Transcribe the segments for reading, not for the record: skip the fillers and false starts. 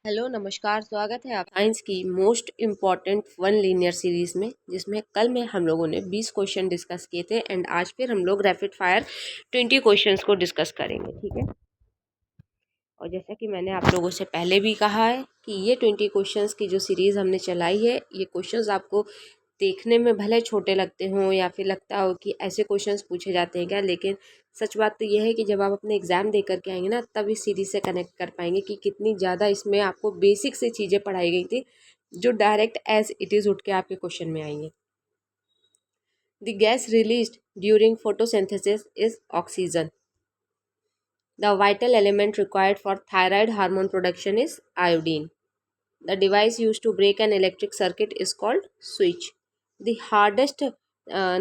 Hello नमस्कार, स्वागत है आप साइंस की most important one linear series में, जिसमें कल में हम लोगों ने 20 क्वेश्चन डिस्कस किए थे एंड आज फिर हम लोग रैपिड फायर 20 क्वेश्चंस को डिस्कस करेंगे। ठीक है, और जैसा कि मैंने आप लोगों से पहले भी कहा है कि ये 20 क्वेश्चंस की जो सीरीज़ हमने चलाई है, ये क्वेश्चंस आपको देखने में भले छोटे लगते हों या फिर लगता हो कि ऐसे क्वेश्चंस पूछे जाते हैं क्या, लेकिन सच बात तो ये है कि जब आप अपने एग्ज़ाम दे करके आएंगे ना, तब इस सीरीज़ से कनेक्ट कर पाएंगे कि कितनी ज़्यादा इसमें आपको बेसिक से चीज़ें पढ़ाई गई थी जो डायरेक्ट एज इट इज़ उठ के आपके क्वेश्चन में आएंगे। The gas released during photosynthesis is oxygen. The vital element required for thyroid hormone production is iodine. The device used to break an electric circuit is called switch. The hardest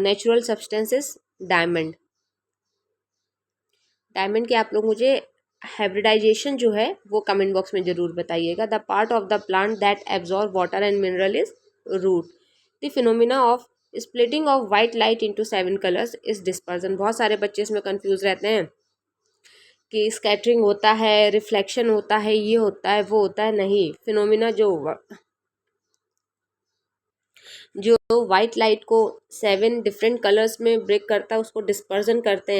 natural substance is diamond. Diamond के आप लोग मुझे hybridisation जो है वो comment box में ज़रूर बताइएगा। The part of the plant that absorb water and mineral is root. The phenomena of splitting of white light into 7 colours is dispersion. बहुत सारे बच्चे इसमें कंफ्यूज रहते हैं कि स्कैटरिंग होता है, रिफ्लेक्शन होता है, ये होता है, वो होता है। नहीं, फिनोमिना जो वाइट लाइट को 7 डिफरेंट कलर्स में ब्रेक करता है उसको डिस्पर्जन कहते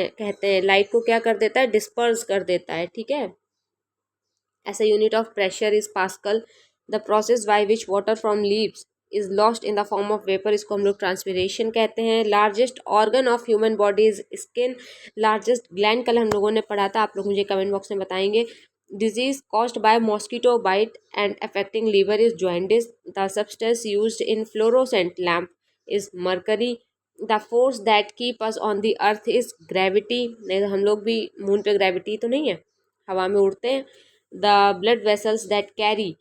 हैं। लाइट को क्या कर देता है? डिस्पर्स कर देता है। ठीक है, ऐसा unit of pressure is pascal. The process by which water from leaves is lost in the form of vapour, इसको हम लोग ट्रांसपिरेशन कहते हैं। Largest organ of human body is skin. Largest gland कल हम लोगों ने पढ़ा था, आप लोग मुझे कमेंट बॉक्स में बताएंगे। Disease caused by mosquito bite and affecting liver is jaundice. The substance used in fluorescent lamp is mercury. The force that keep us on the earth is gravity. नहीं तो हम लोग भी मून पे gravity तो नहीं है, हवा में उड़ते हैं। The blood vessels that carry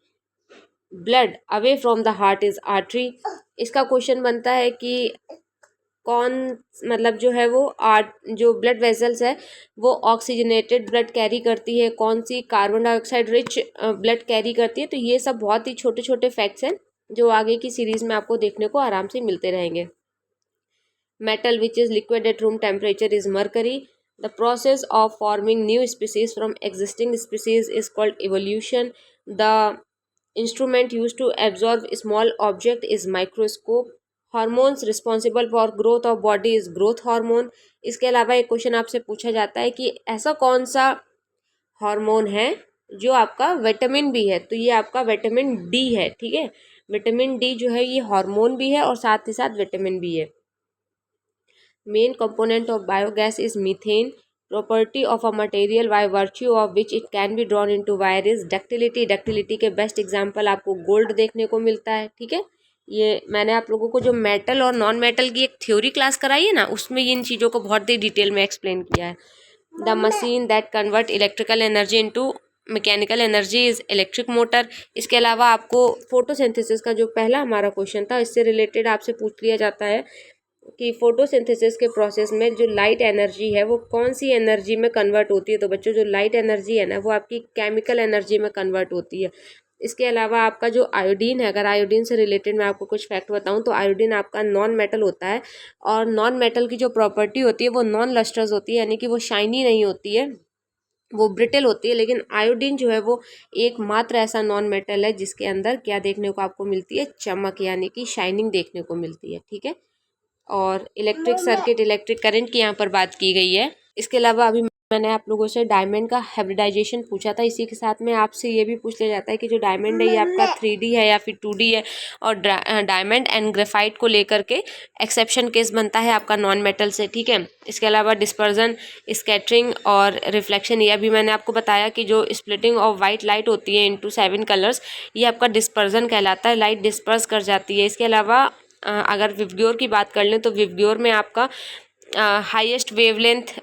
blood away from the heart is artery. इसका क्वेश्चन बनता है कि कौन मतलब जो है वो जो ब्लड वेसल्स है वो ऑक्सीजनेटेड ब्लड कैरी करती है, कौन सी carbon dioxide rich blood carry करती है। तो ये सब बहुत ही छोटे छोटे फैक्ट्स हैं जो आगे की सीरीज में आपको देखने को आराम से मिलते रहेंगे। Metal which is liquid at room temperature is mercury. The process of forming new species from existing species is called evolution. The instrument used to absorb small object is microscope. Hormones responsible for growth of body is growth hormone. इसके अलावा एक question आपसे पूछा जाता है कि ऐसा कौन सा हार्मोन है जो आपका विटामिन बी है, तो ये आपका विटामिन डी है। ठीक है, विटामिन डी जो है ये हार्मोन भी है और साथ ही साथ विटामिन भी है। Main component of biogas is methane. Property of a material by virtue of which it can be drawn into wire is ductility. Ductility के बेस्ट एग्जांपल आपको गोल्ड देखने को मिलता है। ठीक है, ये मैंने आप लोगों को जो मेटल और नॉन मेटल की एक थ्योरी क्लास कराई है ना, उसमें इन चीज़ों को बहुत ही डिटेल में एक्सप्लेन किया है। The machine that convert electrical energy into mechanical energy is electric motor. इसके अलावा आपको फोटोसिंथेसिस का जो पहला हमारा क्वेश्चन था, इससे रिलेटेड आपसे पूछ लिया जाता है कि फोटोसिंथेसिस के प्रोसेस में जो लाइट एनर्जी है वो कौन सी एनर्जी में कन्वर्ट होती है। तो बच्चों, जो लाइट एनर्जी है ना वो आपकी केमिकल एनर्जी में कन्वर्ट होती है। इसके अलावा आपका जो आयोडीन है, अगर आयोडीन से रिलेटेड मैं आपको कुछ फैक्ट बताऊं तो आयोडीन आपका नॉन मेटल होता है और नॉन मेटल की जो प्रॉपर्टी होती है वो नॉन लस्टर्स होती है, यानी कि वो शाइनी नहीं होती है, वो ब्रिटल होती है। लेकिन आयोडीन जो है वो एकमात्र ऐसा नॉन मेटल है जिसके अंदर क्या देखने को आपको मिलती है? चमक, यानी कि शाइनिंग देखने को मिलती है। ठीक है, और इलेक्ट्रिक सर्किट, इलेक्ट्रिक करंट की यहाँ पर बात की गई है। इसके अलावा अभी मैंने आप लोगों से डायमंड का हाइब्रिडाइजेशन पूछा था, इसी के साथ में आपसे ये भी पूछ लिया जाता है कि जो डायमंड है ये आपका 3D है या फिर 2D है। और डायमंड एंड ग्रेफाइट को लेकर के एक्सेप्शन केस बनता है आपका नॉन मेटल से। ठीक है, इसके अलावा डिस्पर्जन, स्कैटरिंग और रिफ्लेक्शन, ये अभी मैंने आपको बताया कि जो स्प्लिटिंग ऑफ वाइट लाइट होती है इंटू 7 कलर्स, ये आपका डिस्पर्जन कहलाता है, लाइट डिस्पर्स कर जाती है। इसके अलावा अगर विवग्योर की बात कर लें तो विवग्योर में आपका हाईएस्ट वेवलेंथ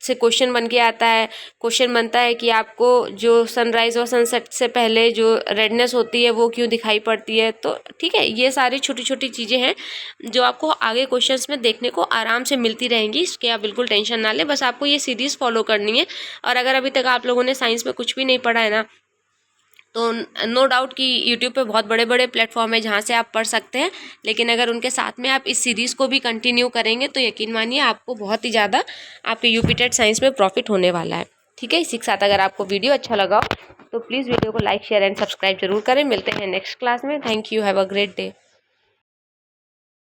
से क्वेश्चन बन के आता है। क्वेश्चन बनता है कि आपको जो सनराइज और सनसेट से पहले जो रेडनेस होती है वो क्यों दिखाई पड़ती है। तो ठीक है, ये सारी छोटी छोटी चीज़ें हैं जो आपको आगे क्वेश्चंस में देखने को आराम से मिलती रहेंगी, इसके आप बिल्कुल टेंशन ना लें, बस आपको ये सीरीज़ फॉलो करनी है। और अगर अभी तक आप लोगों ने साइंस में कुछ भी नहीं पढ़ा है ना, तो नो डाउट कि यूट्यूब पे बहुत बड़े बड़े प्लेटफॉर्म है जहाँ से आप पढ़ सकते हैं, लेकिन अगर उनके साथ में आप इस सीरीज़ को भी कंटिन्यू करेंगे तो यकीन मानिए आपको बहुत ही ज़्यादा आपके यूपी टेट साइंस में प्रॉफिट होने वाला है। ठीक है, इसी के साथ अगर आपको वीडियो अच्छा लगा हो तो प्लीज़ वीडियो को लाइक शेयर एंड सब्सक्राइब जरूर करें। मिलते हैं नेक्स्ट क्लास में। Thank you, have a great day.